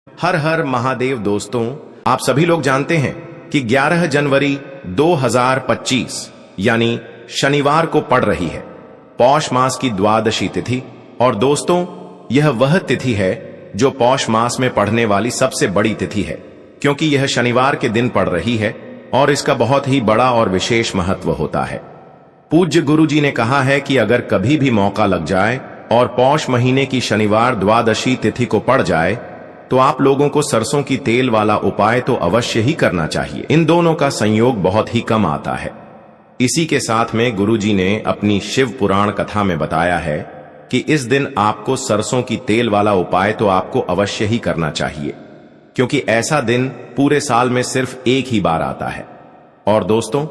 हर हर महादेव। दोस्तों, आप सभी लोग जानते हैं कि 11 जनवरी 2025 यानी शनिवार को पड़ रही है पौष मास की द्वादशी तिथि। और दोस्तों, यह वह तिथि है जो पौष मास में पड़ने वाली सबसे बड़ी तिथि है, क्योंकि यह शनिवार के दिन पड़ रही है और इसका बहुत ही बड़ा और विशेष महत्व होता है। पूज्य गुरु जी ने कहा है कि अगर कभी भी मौका लग जाए और पौष महीने की शनिवार द्वादशी तिथि को पड़ जाए तो आप लोगों को सरसों की तेल वाला उपाय तो अवश्य ही करना चाहिए। इन दोनों का संयोग बहुत ही कम आता है। इसी के साथ में गुरुजी ने अपनी शिव पुराण कथा में बताया है कि इस दिन आपको सरसों की तेल वाला उपाय तो आपको अवश्य ही करना चाहिए, क्योंकि ऐसा दिन पूरे साल में सिर्फ एक ही बार आता है। और दोस्तों,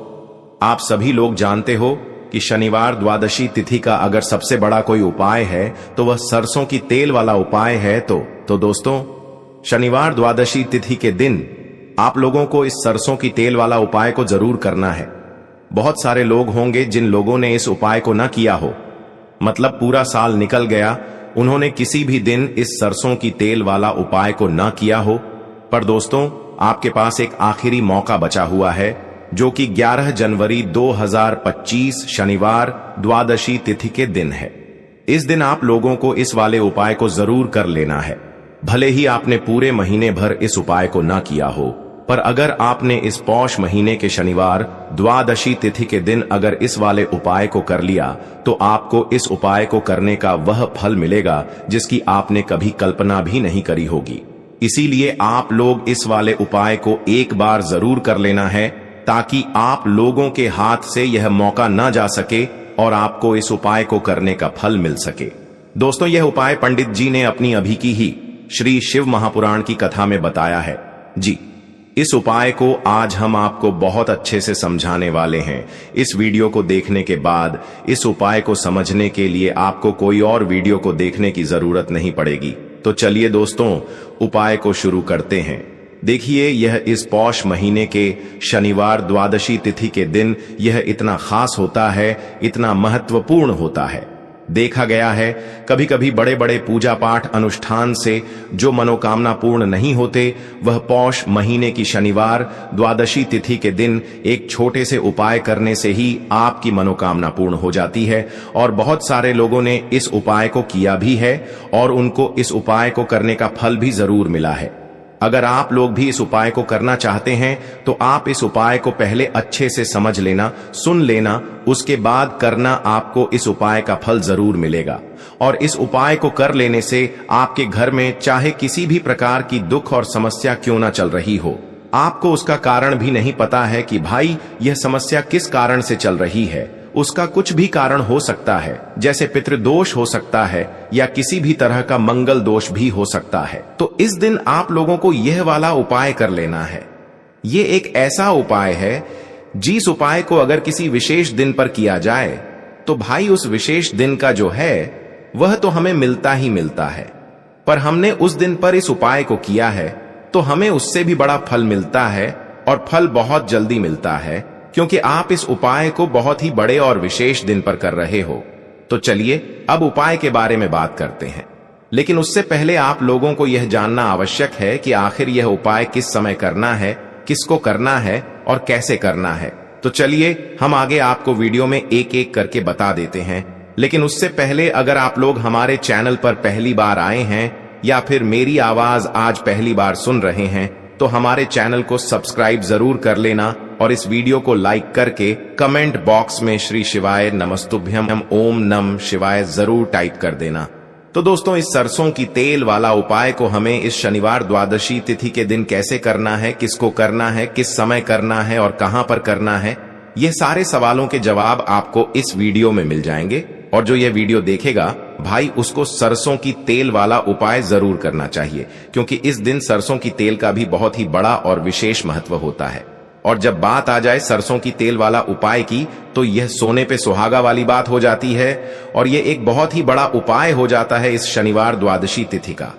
आप सभी लोग जानते हो कि शनिवार द्वादशी तिथि का अगर सबसे बड़ा कोई उपाय है तो वह सरसों की तेल वाला उपाय है। तो दोस्तों, शनिवार द्वादशी तिथि के दिन आप लोगों को इस सरसों की तेल वाला उपाय को जरूर करना है। बहुत सारे लोग होंगे जिन लोगों ने इस उपाय को न किया हो, मतलब पूरा साल निकल गया, उन्होंने किसी भी दिन इस सरसों की तेल वाला उपाय को न किया हो। पर दोस्तों, आपके पास एक आखिरी मौका बचा हुआ है, जो कि 11 जनवरी 2025 शनिवार द्वादशी तिथि के दिन है। इस दिन आप लोगों को इस वाले उपाय को जरूर कर लेना है। भले ही आपने पूरे महीने भर इस उपाय को ना किया हो, पर अगर आपने इस पौष महीने के शनिवार द्वादशी तिथि के दिन अगर इस वाले उपाय को कर लिया तो आपको इस उपाय को करने का वह फल मिलेगा जिसकी आपने कभी कल्पना भी नहीं करी होगी। इसीलिए आप लोग इस वाले उपाय को एक बार जरूर कर लेना है, ताकि आप लोगों के हाथ से यह मौका न जा सके और आपको इस उपाय को करने का फल मिल सके। दोस्तों, यह उपाय पंडित जी ने अपनी अभी की ही श्री शिव महापुराण की कथा में बताया है। जी, इस उपाय को आज हम आपको बहुत अच्छे से समझाने वाले हैं। इस वीडियो को देखने के बाद इस उपाय को समझने के लिए आपको कोई और वीडियो को देखने की जरूरत नहीं पड़ेगी। तो चलिए दोस्तों, उपाय को शुरू करते हैं। देखिए, यह इस पौष महीने के शनिवार द्वादशी तिथि के दिन यह इतना खास होता है, इतना महत्वपूर्ण होता है। देखा गया है कभी कभी बड़े बड़े पूजा पाठ अनुष्ठान से जो मनोकामना पूर्ण नहीं होते, वह पौष महीने की शनिवार द्वादशी तिथि के दिन एक छोटे से उपाय करने से ही आपकी मनोकामना पूर्ण हो जाती है। और बहुत सारे लोगों ने इस उपाय को किया भी है और उनको इस उपाय को करने का फल भी जरूर मिला है। अगर आप लोग भी इस उपाय को करना चाहते हैं तो आप इस उपाय को पहले अच्छे से समझ लेना, सुन लेना, उसके बाद करना। आपको इस उपाय का फल जरूर मिलेगा। और इस उपाय को कर लेने से आपके घर में चाहे किसी भी प्रकार की दुख और समस्या क्यों ना चल रही हो, आपको उसका कारण भी नहीं पता है कि भाई यह समस्या किस कारण से चल रही है, उसका कुछ भी कारण हो सकता है, जैसे पितृदोष हो सकता है या किसी भी तरह का मंगल दोष भी हो सकता है। तो इस दिन आप लोगों को यह वाला उपाय कर लेना है। ये एक ऐसा उपाय है जिस उपाय को अगर किसी विशेष दिन पर किया जाए तो भाई उस विशेष दिन का जो है वह तो हमें मिलता ही मिलता है, पर हमने उस दिन पर इस उपाय को किया है तो हमें उससे भी बड़ा फल मिलता है, और फल बहुत जल्दी मिलता है, क्योंकि आप इस उपाय को बहुत ही बड़े और विशेष दिन पर कर रहे हो। तो चलिए अब उपाय के बारे में बात करते हैं, लेकिन उससे पहले आप लोगों को यह जानना आवश्यक है कि आखिर यह उपाय किस समय करना है, किसको करना है और कैसे करना है। तो चलिए हम आगे आपको वीडियो में एक एक करके बता देते हैं। लेकिन उससे पहले अगर आप लोग हमारे चैनल पर पहली बार आए हैं या फिर मेरी आवाज आज पहली बार सुन रहे हैं तो हमारे चैनल को सब्सक्राइब जरूर कर लेना और इस वीडियो को लाइक करके कमेंट बॉक्स में श्री शिवाय नमस्तुभ्यम ओम नम शिवाय जरूर टाइप कर देना। तो दोस्तों, इस सरसों की तेल वाला उपाय को हमें इस शनिवार द्वादशी तिथि के दिन कैसे करना है, किसको करना है, किस समय करना है और कहां पर करना है, ये सारे सवालों के जवाब आपको इस वीडियो में मिल जाएंगे। और जो ये वीडियो देखेगा भाई, उसको सरसों की तेल वाला उपाय जरूर करना चाहिए, क्योंकि इस दिन सरसों की तेल का भी बहुत ही बड़ा और विशेष महत्व होता है। और जब बात आ जाए सरसों की तेल वाला उपाय की, तो यह सोने पे सुहागा वाली बात हो जाती है और यह एक बहुत ही बड़ा उपाय हो जाता है इस शनिवार द्वादशी तिथि का।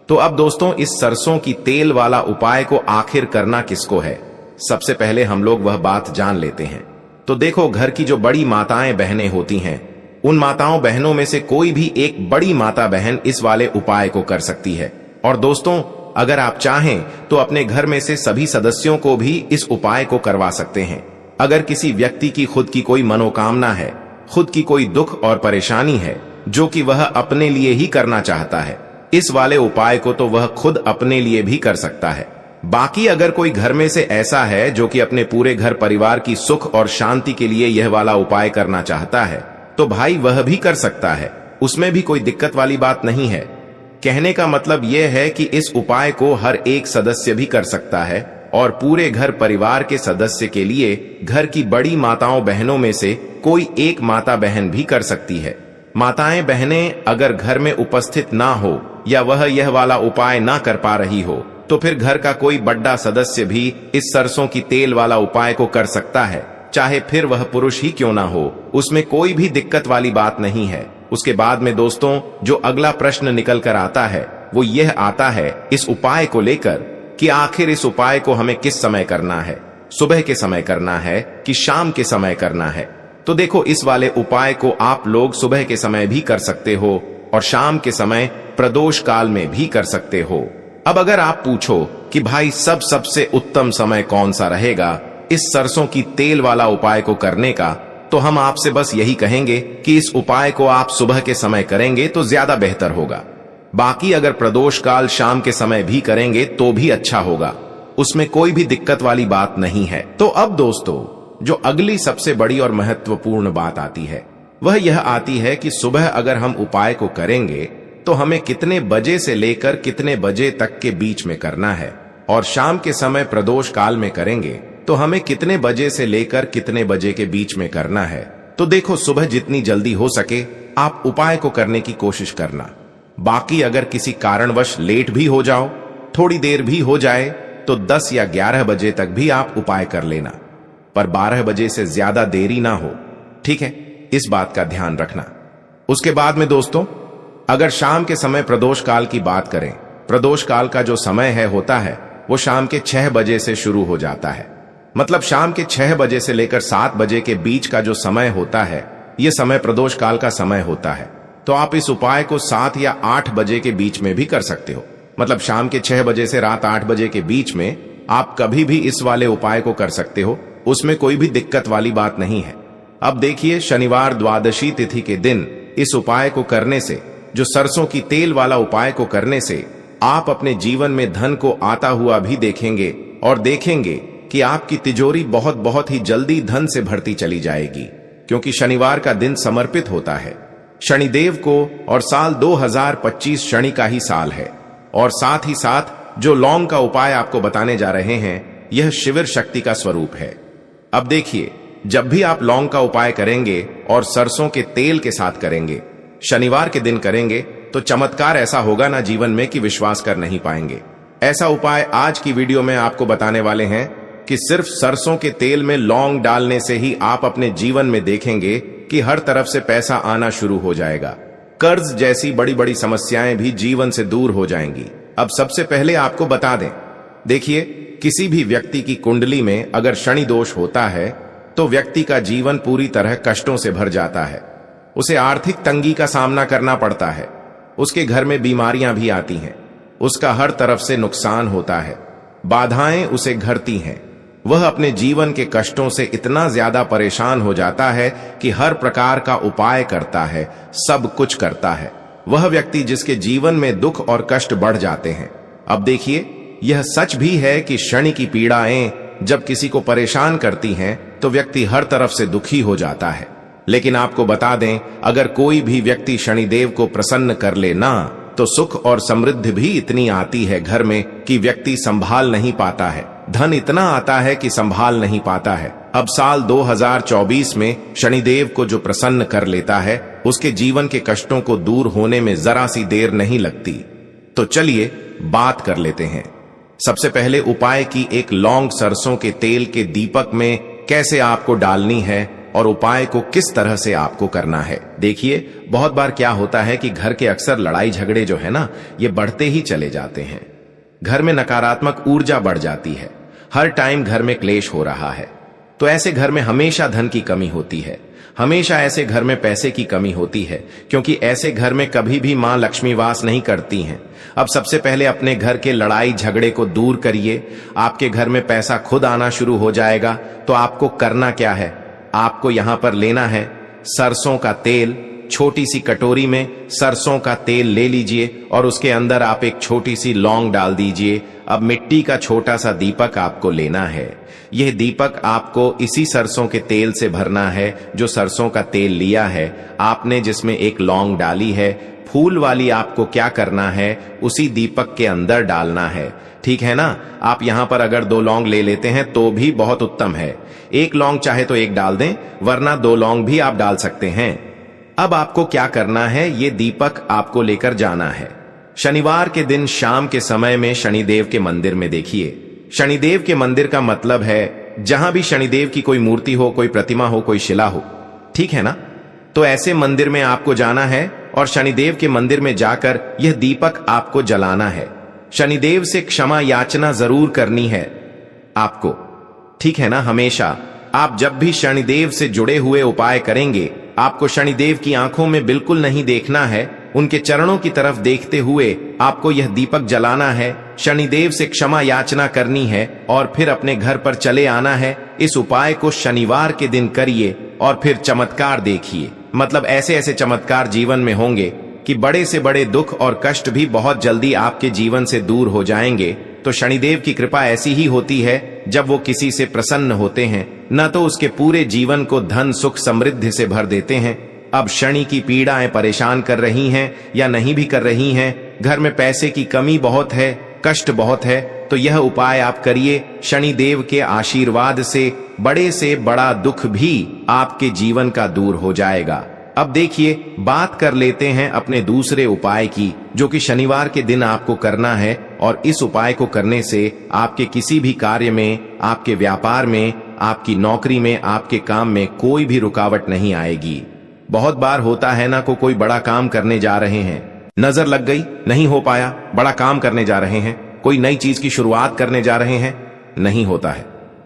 तो अब दोस्तों, इस सरसों की तेल वाला उपाय को आखिर करना किसको है, सबसे पहले हम लोग वह बात जान लेते हैं। तो देखो, घर की जो बड़ी माताएं बहनें होती हैं, उन माताओं बहनों में से कोई भी एक बड़ी माता बहन इस वाले उपाय को कर सकती है। और दोस्तों, अगर आप चाहें तो अपने घर में से सभी सदस्यों को भी इस उपाय को करवा सकते हैं। अगर किसी व्यक्ति की खुद की कोई मनोकामना है, खुद की कोई दुख और परेशानी है जो कि वह अपने लिए ही करना चाहता है, इस वाले उपाय को तो वह खुद अपने लिए भी कर सकता है। बाकी अगर कोई घर में से ऐसा है जो कि अपने पूरे घर परिवार की सुख और शांति के लिए यह वाला उपाय करना चाहता है, तो भाई वह भी कर सकता है, उसमें भी कोई दिक्कत वाली बात नहीं है। कहने का मतलब यह है कि इस उपाय को हर एक सदस्य भी कर सकता है और पूरे घर परिवार के सदस्य के लिए घर की बड़ी माताओं बहनों में से कोई एक माता बहन भी कर सकती है। माताएं बहनें अगर घर में उपस्थित ना हो या वह यह वाला उपाय ना कर पा रही हो, तो फिर घर का कोई बड़ा सदस्य भी इस सरसों की तेल वाला उपाय को कर सकता है, चाहे फिर वह पुरुष ही क्यों ना हो, उसमें कोई भी दिक्कत वाली बात नहीं है। उसके बाद में दोस्तों जो अगला प्रश्न निकल कर आता है वो यह आता है इस उपाय को लेकर कि आखिर इस उपाय को हमें किस समय करना है, सुबह के समय करना है कि शाम के समय करना है। तो देखो, इस वाले उपाय को आप लोग सुबह के समय भी कर सकते हो और शाम के समय प्रदोष काल में भी कर सकते हो। अब अगर आप पूछो कि भाई सबसे उत्तम समय कौन सा रहेगा इस सरसों की तेल वाला उपाय को करने का, तो हम आपसे बस यही कहेंगे कि इस उपाय को आप सुबह के समय करेंगे तो ज्यादा बेहतर होगा। बाकी अगर प्रदोष काल शाम के समय भी करेंगे तो भी अच्छा होगा, उसमें कोई भी दिक्कत वाली बात नहीं है। तो अब दोस्तों जो अगली सबसे बड़ी और महत्वपूर्ण बात आती है वह यह आती है कि सुबह अगर हम उपाय को करेंगे तो हमें कितने बजे से लेकर कितने बजे तक के बीच में करना है, और शाम के समय प्रदोष काल में करेंगे तो हमें कितने बजे से लेकर कितने बजे के बीच में करना है। तो देखो, सुबह जितनी जल्दी हो सके आप उपाय को करने की कोशिश करना। बाकी अगर किसी कारणवश लेट भी हो जाओ, थोड़ी देर भी हो जाए, तो 10 या 11 बजे तक भी आप उपाय कर लेना, पर 12 बजे से ज्यादा देरी ना हो, ठीक है? इस बात का ध्यान रखना। उसके बाद में दोस्तों अगर शाम के समय प्रदोष काल की बात करें, प्रदोष काल का जो समय होता है वो शाम के 6 बजे से शुरू हो जाता है। मतलब शाम के 6 बजे से लेकर 7 बजे के बीच का जो समय होता है यह समय प्रदोष काल का समय होता है। तो आप इस उपाय को 7 या 8 बजे के बीच में भी कर सकते हो। मतलब शाम के 6 बजे से रात 8 बजे के बीच में आप कभी भी इस वाले उपाय को कर सकते हो, उसमें कोई भी दिक्कत वाली बात नहीं है। अब देखिए, शनिवार द्वादशी तिथि के दिन इस उपाय को करने से, जो सरसों की तेल वाला उपाय को करने से, आप अपने जीवन में धन को आता हुआ भी देखेंगे और देखेंगे कि आपकी तिजोरी बहुत ही जल्दी धन से भरती चली जाएगी, क्योंकि शनिवार का दिन समर्पित होता है शनिदेव को और साल 2025 शनि का ही साल है। और साथ ही साथ जो लौंग का उपाय आपको बताने जा रहे हैं यह शिविर शक्ति का स्वरूप है। अब देखिए, जब भी आप लौंग का उपाय करेंगे और सरसों के तेल के साथ करेंगे, शनिवार के दिन करेंगे, तो चमत्कार ऐसा होगा ना जीवन में कि विश्वास कर नहीं पाएंगे। ऐसा उपाय आज की वीडियो में आपको बताने वाले हैं कि सिर्फ सरसों के तेल में लौंग डालने से ही आप अपने जीवन में देखेंगे कि हर तरफ से पैसा आना शुरू हो जाएगा। कर्ज जैसी बड़ी समस्याएं भी जीवन से दूर हो जाएंगी। अब सबसे पहले आपको बता दें, देखिए, किसी भी व्यक्ति की कुंडली में अगर शनि दोष होता है तो व्यक्ति का जीवन पूरी तरह कष्टों से भर जाता है। उसे आर्थिक तंगी का सामना करना पड़ता है, उसके घर में बीमारियां भी आती हैं, उसका हर तरफ से नुकसान होता है, बाधाएं उसे घरती हैं। वह अपने जीवन के कष्टों से इतना ज्यादा परेशान हो जाता है कि हर प्रकार का उपाय करता है, सब कुछ करता है। वह व्यक्ति जिसके जीवन में दुख और कष्ट बढ़ जाते हैं। अब देखिए, यह सच भी है कि शनि की पीड़ाएं जब किसी को परेशान करती हैं तो व्यक्ति हर तरफ से दुखी हो जाता है। लेकिन आपको बता दें, अगर कोई भी व्यक्ति शनिदेव को प्रसन्न कर ले ना, तो सुख और समृद्धि भी इतनी आती है घर में कि व्यक्ति संभाल नहीं पाता है। धन इतना आता है कि संभाल नहीं पाता है। अब साल 2024 में शनिदेव को जो प्रसन्न कर लेता है उसके जीवन के कष्टों को दूर होने में जरा सी देर नहीं लगती। तो चलिए बात कर लेते हैं। सबसे पहले उपाय की एक लौंग सरसों के तेल के दीपक में कैसे आपको डालनी है और उपाय को किस तरह से आपको करना है। देखिए, बहुत बार क्या होता है कि घर के अक्सर लड़ाई झगड़े जो है ना, ये बढ़ते ही चले जाते हैं। घर में नकारात्मक ऊर्जा बढ़ जाती है, हर टाइम घर में क्लेश हो रहा है, तो ऐसे घर में हमेशा धन की कमी होती है। हमेशा ऐसे घर में पैसे की कमी होती है, क्योंकि ऐसे घर में कभी भी मां लक्ष्मी वास नहीं करती हैं। अब सबसे पहले अपने घर के लड़ाई झगड़े को दूर करिए। आपके घर में पैसा खुद आना शुरू हो जाएगा। तो आपको करना क्या है, आपको यहां पर लेना है सरसों का तेल। छोटी सी कटोरी में सरसों का तेल ले लीजिए और उसके अंदर आप एक छोटी सी लौंग डाल दीजिए। अब मिट्टी का छोटा सा दीपक आपको लेना है। यह दीपक आपको इसी सरसों के तेल से भरना है जो सरसों का तेल लिया है आपने, जिसमें एक लौंग डाली है। फूल वाली आपको क्या करना है, उसी दीपक के अंदर डालना है। ठीक है ना। आप यहां पर अगर 2 लौंग ले लेते हैं तो भी बहुत उत्तम है। 1 लौंग चाहे तो 1 डाल दें, वरना 2 लौंग भी आप डाल सकते हैं। अब आपको क्या करना है, ये दीपक आपको लेकर जाना है। शनिवार के दिन शाम के समय में शनिदेव के मंदिर में देखिए। शनिदेव के मंदिर का मतलब है जहां भी शनिदेव की कोई मूर्ति हो, कोई प्रतिमा हो, कोई शिला हो। ठीक है ना। तो ऐसे मंदिर में आपको जाना है और शनिदेव के मंदिर में जाकर यह दीपक आपको जलाना है। शनिदेव से क्षमा याचना जरूर करनी है आपको। ठीक है ना। हमेशा आप जब भी शनिदेव से जुड़े हुए उपाय करेंगे, आपको शनिदेव की आंखों में बिल्कुल नहीं देखना है, उनके चरणों की तरफ देखते हुए आपको यह दीपक जलाना है, शनिदेव से क्षमा याचना करनी है और फिर अपने घर पर चले आना है। इस उपाय को शनिवार के दिन करिए और फिर चमत्कार देखिए। मतलब ऐसे ऐसे चमत्कार जीवन में होंगे कि बड़े से बड़े दुख और कष्ट भी बहुत जल्दी आपके जीवन से दूर हो जाएंगे। तो शनिदेव की कृपा ऐसी ही होती है, जब वो किसी से प्रसन्न होते हैं न तो उसके पूरे जीवन को धन सुख समृद्धि से भर देते हैं। अब शनि की पीड़ाएं परेशान कर रही हैं या नहीं भी कर रही हैं, घर में पैसे की कमी बहुत है, कष्ट बहुत है, तो यह उपाय आप करिए। शनिदेव के आशीर्वाद से बड़ा दुख भी आपके जीवन का दूर हो जाएगा। अब देखिए, बात कर लेते हैं अपने दूसरे उपाय की, जो कि शनिवार के दिन आपको करना है। और इस उपाय को करने से आपके किसी भी कार्य में, आपके व्यापार में, आपकी नौकरी में, आपके काम में कोई भी रुकावट नहीं आएगी। बहुत बार होता है ना, कोई बड़ा काम करने जा रहे हैं, नजर लग गई, नहीं हो पाया। बड़ा काम करने जा रहे हैं, कोई नई चीज की शुरुआत करने जा रहे हैं, नहीं होता है।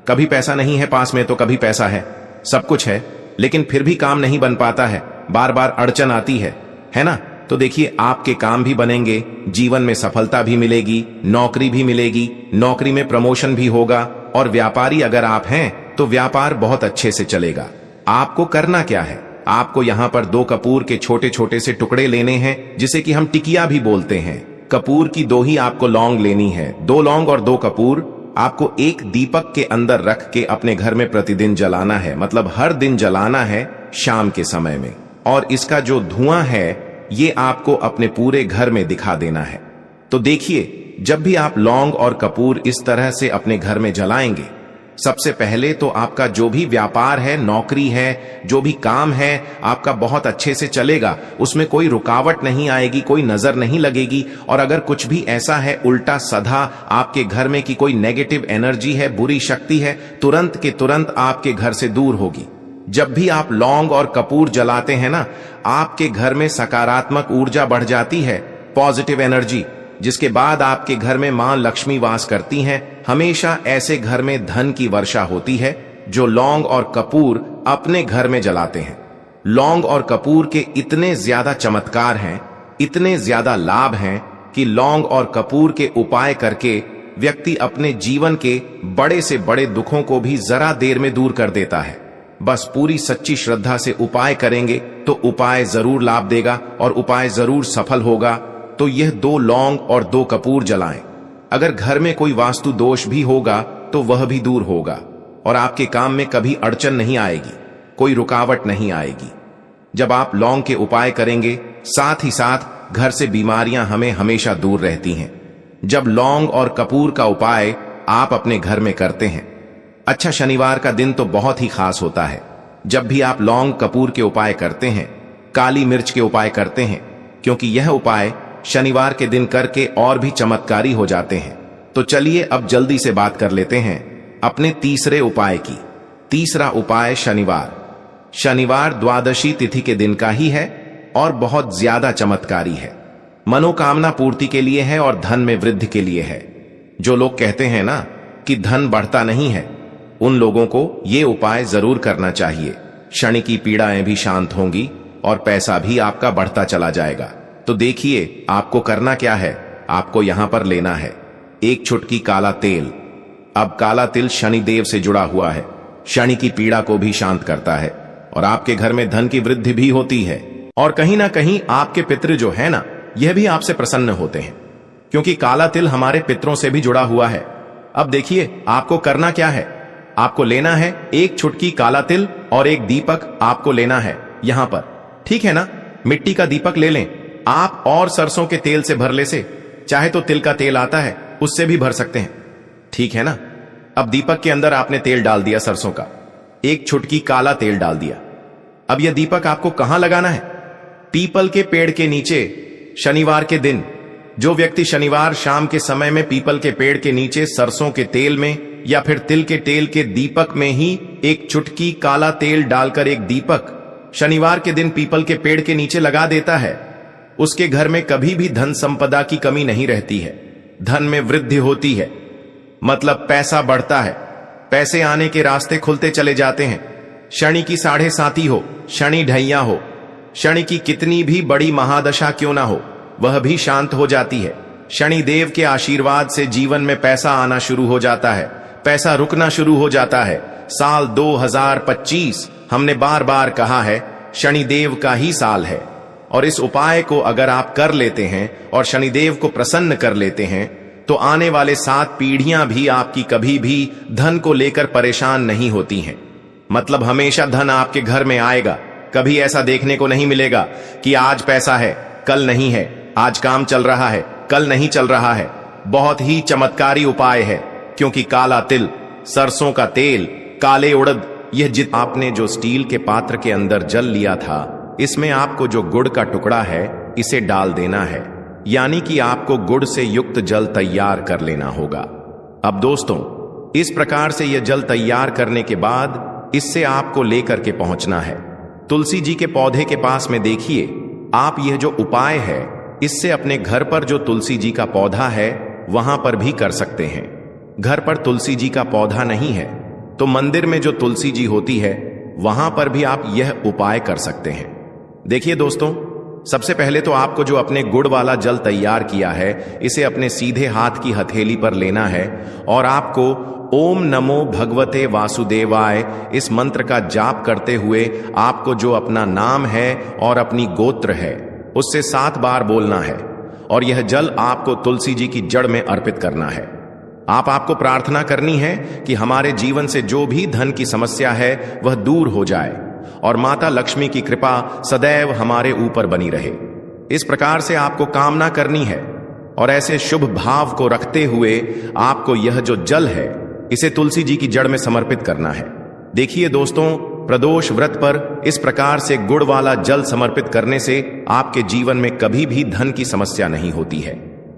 कभी पैसा नहीं है पास में तो कभी पैसा है, सब कुछ है, लेकिन फिर भी काम नहीं बन पाता है, बार बार अड़चन आती है ना। तो देखिए, आपके काम भी बनेंगे, जीवन में सफलता भी मिलेगी, नौकरी भी मिलेगी, नौकरी में प्रमोशन भी होगा। और व्यापारी अगर आप हैं तो व्यापार बहुत अच्छे से चलेगा। आपको करना क्या है, आपको यहां पर 2 कपूर के छोटे छोटे से टुकड़े लेने हैं, जिसे कि हम टिकिया भी बोलते हैं। कपूर की 2 ही आपको लौंग लेनी है। 2 लौंग और 2 कपूर आपको एक दीपक के अंदर रख के अपने घर में प्रतिदिन जलाना है। मतलब हर दिन जलाना है शाम के समय में। और इसका जो धुआं है ये आपको अपने पूरे घर में दिखा देना है। तो देखिए, जब भी आप लौंग और कपूर इस तरह से अपने घर में जलाएंगे, सबसे पहले तो आपका जो भी व्यापार है, नौकरी है, जो भी काम है, आपका बहुत अच्छे से चलेगा। उसमें कोई रुकावट नहीं आएगी, कोई नजर नहीं लगेगी। और अगर कुछ भी ऐसा है उल्टा सधा आपके घर में कि कोई नेगेटिव एनर्जी है, बुरी शक्ति है, तुरंत के तुरंत आपके घर से दूर होगी। जब भी आप लौंग और कपूर जलाते हैं ना, आपके घर में सकारात्मक ऊर्जा बढ़ जाती है, पॉजिटिव एनर्जी, जिसके बाद आपके घर में मां लक्ष्मी वास करती हैं। हमेशा ऐसे घर में धन की वर्षा होती है जो लौंग और कपूर अपने घर में जलाते हैं। लौंग और कपूर के इतने ज्यादा चमत्कार हैं, इतने ज्यादा लाभ हैं कि लौंग और कपूर के उपाय करके व्यक्ति अपने जीवन के बड़े से बड़े दुखों को भी जरा देर में दूर कर देता है। बस पूरी सच्ची श्रद्धा से उपाय करेंगे तो उपाय जरूर लाभ देगा और उपाय जरूर सफल होगा। तो यह 2 लौंग और 2 कपूर जलाएं। अगर घर में कोई वास्तु दोष भी होगा तो वह भी दूर होगा और आपके काम में कभी अड़चन नहीं आएगी, कोई रुकावट नहीं आएगी। जब आप लौंग के उपाय करेंगे, साथ ही साथ घर से बीमारियां हमें हमेशा दूर रहती हैं। जब लौंग और कपूर का उपाय आप अपने घर में करते हैं, अच्छा, शनिवार का दिन तो बहुत ही खास होता है। जब भी आप लौंग कपूर के उपाय करते हैं, काली मिर्च के उपाय करते हैं, क्योंकि यह उपाय शनिवार के दिन करके और भी चमत्कारी हो जाते हैं। तो चलिए अब जल्दी से बात कर लेते हैं अपने तीसरे उपाय की। तीसरा उपाय शनिवार द्वादशी तिथि के दिन का ही है और बहुत ज्यादा चमत्कारी है। मनोकामना पूर्ति के लिए है और धन में वृद्धि के लिए है। जो लोग कहते हैं ना कि धन बढ़ता नहीं है, उन लोगों को ये उपाय जरूर करना चाहिए। शनि की पीड़ाएं भी शांत होंगी और पैसा भी आपका बढ़ता चला जाएगा। तो देखिए आपको करना क्या है। आपको यहां पर लेना है एक चुटकी काला तेल। अब काला तिल शनिदेव से जुड़ा हुआ है, शनि की पीड़ा को भी शांत करता है और आपके घर में धन की वृद्धि भी होती है। और कहीं ना कहीं आपके पितृ जो है ना, यह भी आपसे प्रसन्न होते हैं, क्योंकि काला तिल हमारे पितरों से भी जुड़ा हुआ है। अब देखिए आपको करना क्या है। आपको लेना है एक चुटकी काला तिल और एक दीपक आपको लेना है यहां पर, ठीक है ना। मिट्टी का दीपक ले लें आप, और सरसों के तेल से भर ले से, चाहे तो तिल का तेल आता है उससे भी भर सकते हैं, ठीक है ना। अब दीपक के अंदर आपने तेल डाल दिया सरसों का, एक चुटकी काला तेल डाल दिया। अब यह दीपक आपको कहां लगाना है? पीपल के पेड़ के नीचे शनिवार के दिन। जो व्यक्ति शनिवार शाम के समय में पीपल के पेड़ के नीचे सरसों के तेल में या फिर तिल के तेल के दीपक में ही एक चुटकी काला तेल डालकर एक दीपक शनिवार के दिन पीपल के पेड़ के नीचे लगा देता है, उसके घर में कभी भी धन संपदा की कमी नहीं रहती है। धन में वृद्धि होती है, मतलब पैसा बढ़ता है, पैसे आने के रास्ते खुलते चले जाते हैं। शनि की 7.5 हो, शनि ढैया हो, शनि की कितनी भी बड़ी महादशा क्यों ना हो, वह भी शांत हो जाती है। शनि देव के आशीर्वाद से जीवन में पैसा आना शुरू हो जाता है, पैसा रुकना शुरू हो जाता है। साल 2025 हमने बार बार कहा है शनिदेव का ही साल है, और इस उपाय को अगर आप कर लेते हैं और शनिदेव को प्रसन्न कर लेते हैं तो आने वाले 7 पीढ़ियां भी आपकी कभी भी धन को लेकर परेशान नहीं होती हैं। मतलब हमेशा धन आपके घर में आएगा। कभी ऐसा देखने को नहीं मिलेगा कि आज पैसा है कल नहीं है, आज काम चल रहा है कल नहीं चल रहा है। बहुत ही चमत्कारी उपाय है, क्योंकि काला तिल, सरसों का तेल, काले उड़द, यह जित आपने जो स्टील के पात्र के अंदर जल लिया था, इसमें आपको जो गुड़ का टुकड़ा है इसे डाल देना है, यानी कि आपको गुड़ से युक्त जल तैयार कर लेना होगा। अब दोस्तों, इस प्रकार से यह जल तैयार करने के बाद इससे आपको लेकर के पहुंचना है तुलसी जी के पौधे के पास में। देखिए आप यह जो उपाय है इससे अपने घर पर जो तुलसी जी का पौधा है वहां पर भी कर सकते हैं। घर पर तुलसी जी का पौधा नहीं है तो मंदिर में जो तुलसी जी होती है वहां पर भी आप यह उपाय कर सकते हैं। देखिए दोस्तों, सबसे पहले तो आपको जो अपने गुड़ वाला जल तैयार किया है इसे अपने सीधे हाथ की हथेली पर लेना है और आपको ओम नमो भगवते वासुदेवाय इस मंत्र का जाप करते हुए आपको जो अपना नाम है और अपनी गोत्र है उससे 7 बार बोलना है, और यह जल आपको तुलसी जी की जड़ में अर्पित करना है। आपको प्रार्थना करनी है कि हमारे जीवन से जो भी धन की समस्या है वह दूर हो जाए और माता लक्ष्मी की कृपा सदैव हमारे ऊपर बनी रहे। इस प्रकार से आपको कामना करनी है और ऐसे शुभ भाव को रखते हुए आपको यह जो जल है इसे तुलसी जी की जड़ में समर्पित करना है। देखिए दोस्तों, प्रदोष व्रत पर इस प्रकार से गुड़ वाला जल समर्पित करने से आपके जीवन में कभी भी धन की समस्या नहीं होती है।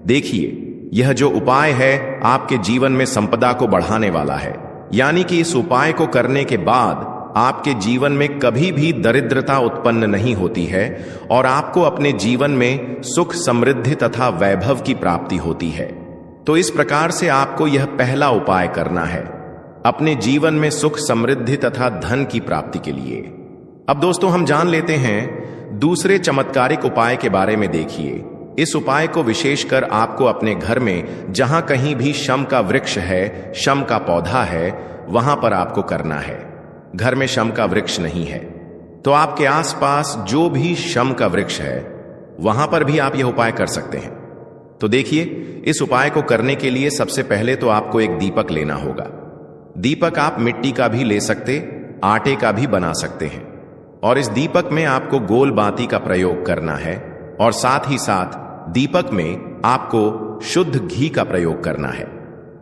देखिए यह जो उपाय है आपके जीवन में संपदा को बढ़ाने वाला है, यानी कि इस उपाय को करने के बाद आपके जीवन में कभी भी दरिद्रता उत्पन्न नहीं होती है और आपको अपने जीवन में सुख, समृद्धि तथा वैभव की प्राप्ति होती है। तो इस प्रकार से आपको यह पहला उपाय करना है अपने जीवन में सुख, समृद्धि तथा धन की प्राप्ति के लिए। अब दोस्तों हम जान लेते हैं दूसरे चमत्कारिक उपाय के बारे में। देखिए इस उपाय को विशेषकर आपको अपने घर में जहां कहीं भी शम का वृक्ष है, शम का पौधा है, वहां पर आपको करना है। घर में शम का वृक्ष नहीं है तो आपके आसपास जो भी शम का वृक्ष है वहां पर भी आप यह उपाय कर सकते हैं। तो देखिए इस उपाय को करने के लिए सबसे पहले तो आपको एक दीपक लेना होगा। दीपक आप मिट्टी का भी ले सकते, आटे का भी बना सकते हैं, और इस दीपक में आपको गोल बाती का प्रयोग करना है और साथ ही साथ दीपक में आपको शुद्ध घी का प्रयोग करना है।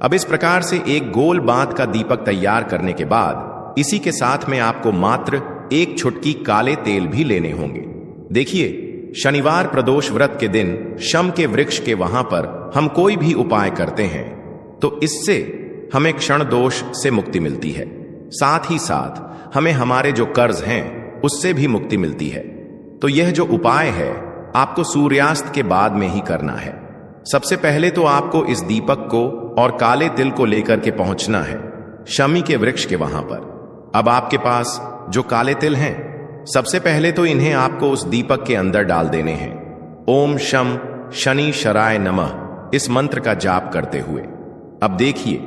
अब इस प्रकार से एक गोल बात का दीपक तैयार करने के बाद इसी के साथ में आपको मात्र एक चुटकी काले तेल भी लेने होंगे। देखिए शनिवार प्रदोष व्रत के दिन शम के वृक्ष के वहां पर हम कोई भी उपाय करते हैं तो इससे हमें क्षण दोष से मुक्ति मिलती है, साथ ही साथ हमें हमारे जो कर्ज हैं उससे भी मुक्ति मिलती है। तो यह जो उपाय है आपको सूर्यास्त के बाद में ही करना है। सबसे पहले तो आपको इस दीपक को और काले तिल को लेकर के पहुंचना है शमी के वृक्ष के वहां पर। अब आपके पास जो काले तिल हैं, सबसे पहले तो इन्हें आपको उस दीपक के अंदर डाल देने हैं। ओम शम शनि शराय नमः इस मंत्र का जाप करते हुए। अब देखिए,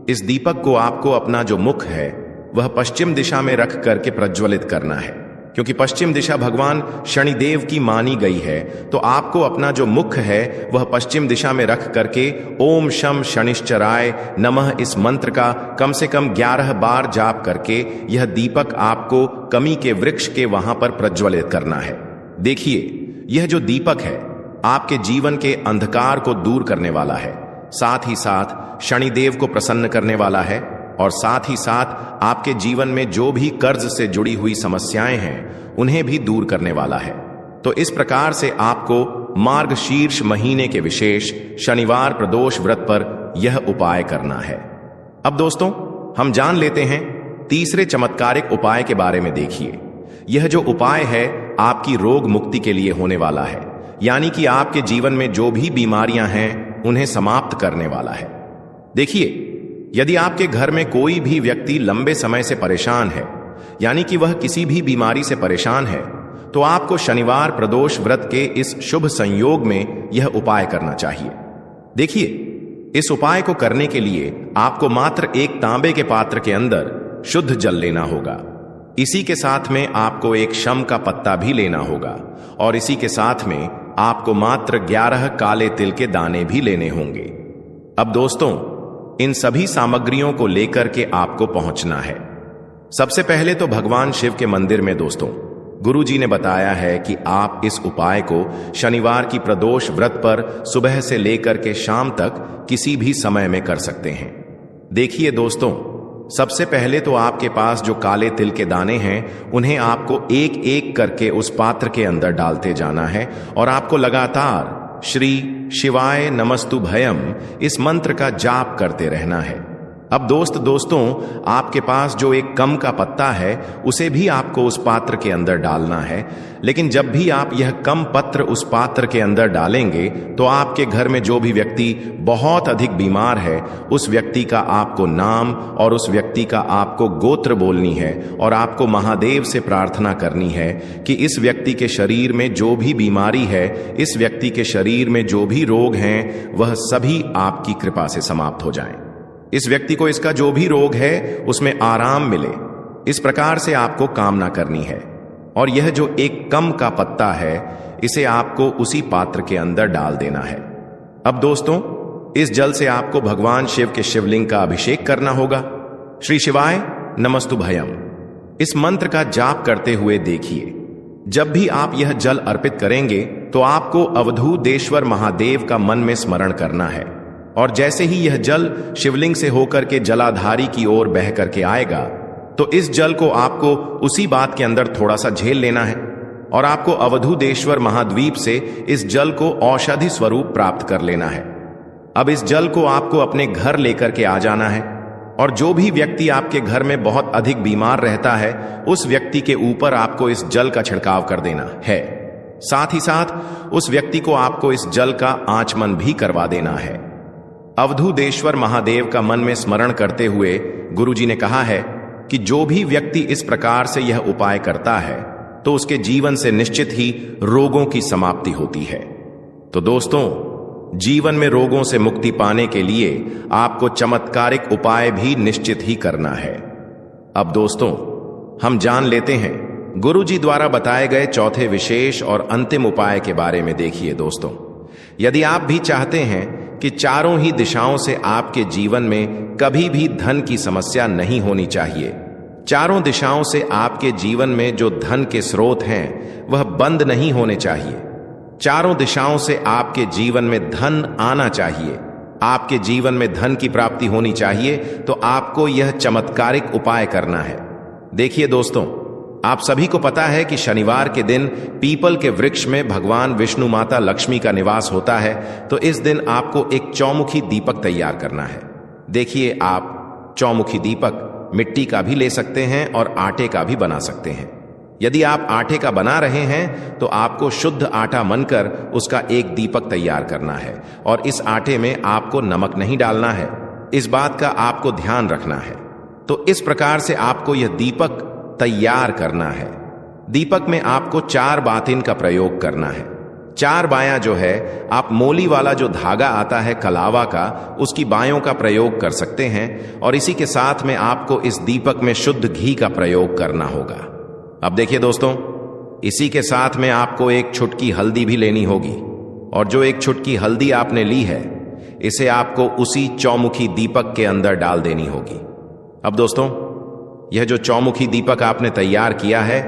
इस दीपक को आपको अपना जो मुख है वह पश्चिम दिशा में रख करके प्रज्वलित करना है, क्योंकि पश्चिम दिशा भगवान शनिदेव की मानी गई है। तो आपको अपना जो मुख है वह पश्चिम दिशा में रख करके ओम शम शनिश्चराय नमः इस मंत्र का कम से कम 11 बार जाप करके यह दीपक आपको कमी के वृक्ष के वहां पर प्रज्वलित करना है। देखिए, यह जो दीपक है आपके जीवन के अंधकार को दूर करने वाला है, साथ ही साथ शनिदेव को प्रसन्न करने वाला है, और साथ ही साथ आपके जीवन में जो भी कर्ज से जुड़ी हुई समस्याएं हैं उन्हें भी दूर करने वाला है। तो इस प्रकार से आपको मार्गशीर्ष महीने के विशेष शनिवार प्रदोष व्रत पर यह उपाय करना है। अब दोस्तों, हम जान लेते हैं तीसरे चमत्कारिक उपाय के बारे में। देखिए, यह जो उपाय है आपकी रोग मुक्ति के लिए होने वाला है, यानी कि आपके जीवन में जो भी बीमारियां हैं उन्हें समाप्त करने वाला है। देखिए, यदि आपके घर में कोई भी व्यक्ति लंबे समय से परेशान है, यानी कि वह किसी भी बीमारी से परेशान है, तो आपको शनिवार प्रदोष व्रत के इस शुभ संयोग में यह उपाय करना चाहिए। देखिए, इस उपाय को करने के लिए आपको मात्र एक तांबे के पात्र के अंदर शुद्ध जल लेना होगा। इसी के साथ में आपको एक शम का पत्ता भी लेना होगा, और इसी के साथ में आपको मात्र 11 काले तिल के दाने भी लेने होंगे। अब दोस्तों, इन सभी सामग्रियों को लेकर के आपको पहुंचना है। सबसे पहले तो भगवान शिव के मंदिर में दोस्तों गुरुजी ने बताया है कि आप इस उपाय को शनिवार की प्रदोष व्रत पर सुबह से लेकर के शाम तक किसी भी समय में कर सकते हैं। देखिए दोस्तों, सबसे पहले तो आपके पास जो काले तिल के दाने हैं उन्हें आपको एक एक करके उस पात्र के अंदर डालते जाना है, और आपको लगातार श्री शिवाय नमस्तु भयम इस मंत्र का जाप करते रहना है। अब दोस्तों, आपके पास जो एक कम का पत्ता है उसे भी आपको उस पात्र के अंदर डालना है, लेकिन जब भी आप यह कम पत्र उस पात्र के अंदर डालेंगे तो आपके घर में जो भी व्यक्ति बहुत अधिक बीमार है उस व्यक्ति का आपको नाम और उस व्यक्ति का आपको गोत्र बोलनी है, और आपको महादेव से प्रार्थना करनी है कि इस व्यक्ति के शरीर में जो भी बीमारी है, इस व्यक्ति के शरीर में जो भी रोग हैं वह सभी आपकी कृपा से समाप्त हो जाएं। इस व्यक्ति को इसका जो भी रोग है उसमें आराम मिले, इस प्रकार से आपको कामना करनी है। और यह जो एक कम का पत्ता है इसे आपको उसी पात्र के अंदर डाल देना है। अब दोस्तों, इस जल से आपको भगवान शिव के शिवलिंग का अभिषेक करना होगा। श्री शिवाय नमस्तु भयम इस मंत्र का जाप करते हुए देखिए, जब भी आप यह जल अर्पित करेंगे तो आपको अवधूतेश्वर महादेव का मन में स्मरण करना है, और जैसे ही यह जल शिवलिंग से होकर के जलाधारी की ओर बह करके आएगा तो इस जल को आपको उसी बात के अंदर थोड़ा सा झेल लेना है, और आपको अवधूतेश्वर महाद्वीप से इस जल को औषधि स्वरूप प्राप्त कर लेना है। अब इस जल को आपको अपने घर लेकर के आ जाना है, और जो भी व्यक्ति आपके घर में बहुत अधिक बीमार रहता है उस व्यक्ति के ऊपर आपको इस जल का छिड़काव कर देना है। साथ ही साथ उस व्यक्ति को आपको इस जल का आचमन भी करवा देना है। अवधूतेश्वर महादेव का मन में स्मरण करते हुए गुरुजी ने कहा है कि जो भी व्यक्ति इस प्रकार से यह उपाय करता है तो उसके जीवन से निश्चित ही रोगों की समाप्ति होती है। तो दोस्तों, जीवन में रोगों से मुक्ति पाने के लिए आपको चमत्कारिक उपाय भी निश्चित ही करना है। अब दोस्तों, हम जान लेते हैं गुरुजी द्वारा बताए गए चौथे विशेष और अंतिम उपाय के बारे में। देखिए दोस्तों, यदि आप भी चाहते हैं कि चारों ही दिशाओं से आपके जीवन में कभी भी धन की समस्या नहीं होनी चाहिए, चारों दिशाओं से आपके जीवन में जो धन के स्रोत हैं वह बंद नहीं होने चाहिए, चारों दिशाओं से आपके जीवन में धन आना चाहिए, आपके जीवन में धन की प्राप्ति होनी चाहिए, तो आपको यह चमत्कारिक उपाय करना है। देखिए दोस्तों, आप सभी को पता है कि शनिवार के दिन पीपल के वृक्ष में भगवान विष्णु माता लक्ष्मी का निवास होता है, तो इस दिन आपको एक चौमुखी दीपक तैयार करना है। देखिए, आप चौमुखी दीपक मिट्टी का भी ले सकते हैं और आटे का भी बना सकते हैं। यदि आप आटे का बना रहे हैं तो आपको शुद्ध आटा मनकर उसका एक दीपक तैयार करना है, और इस आटे में आपको नमक नहीं डालना है, इस बात का आपको ध्यान रखना है। तो इस प्रकार से आपको यह दीपक तैयार करना है। दीपक में आपको 4 बातिन का प्रयोग करना है। 4 बायां जो है, आप मोली वाला जो धागा आता है कलावा का, उसकी बायों का प्रयोग कर सकते हैं। और इसी के साथ में आपको इस दीपक में शुद्ध घी का प्रयोग करना होगा। अब देखिए दोस्तों, इसी के साथ में आपको एक छुटकी हल्दी भी लेनी होगी। और जो एक छुटकी हल्दी आपने ली है, इसे आपको उसी चौमुखी दीपक के अंदर डाल देनी होगी। अब दोस्तों, यह जो चौमुखी दीपक आपने तैयार किया है,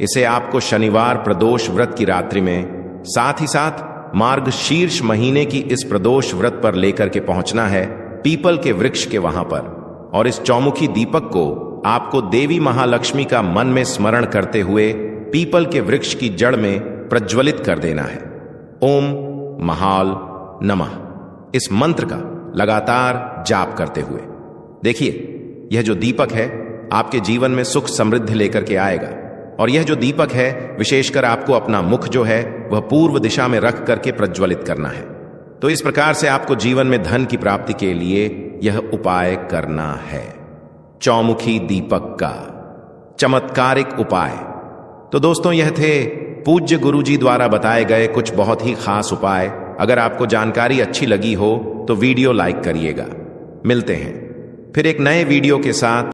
इसे आपको शनिवार प्रदोष व्रत की रात्रि में, साथ ही साथ मार्गशीर्ष महीने की इस प्रदोष व्रत पर लेकर के पहुंचना है पीपल के वृक्ष के वहां पर। और इस चौमुखी दीपक को आपको देवी महालक्ष्मी का मन में स्मरण करते हुए पीपल के वृक्ष की जड़ में प्रज्वलित कर देना है। ओम महाल नमः इस मंत्र का लगातार जाप करते हुए। देखिए, यह जो दीपक है आपके जीवन में सुख समृद्धि लेकर के आएगा। और यह जो दीपक है, विशेषकर आपको अपना मुख जो है वह पूर्व दिशा में रख करके प्रज्वलित करना है। तो इस प्रकार से आपको जीवन में धन की प्राप्ति के लिए यह उपाय करना है। चौमुखी दीपक का चमत्कारिक उपाय। तो दोस्तों, यह थे पूज्य गुरुजी द्वारा बताए गए कुछ बहुत ही खास उपाय। अगर आपको जानकारी अच्छी लगी हो तो वीडियो लाइक करिएगा। मिलते हैं फिर एक नए वीडियो के साथ।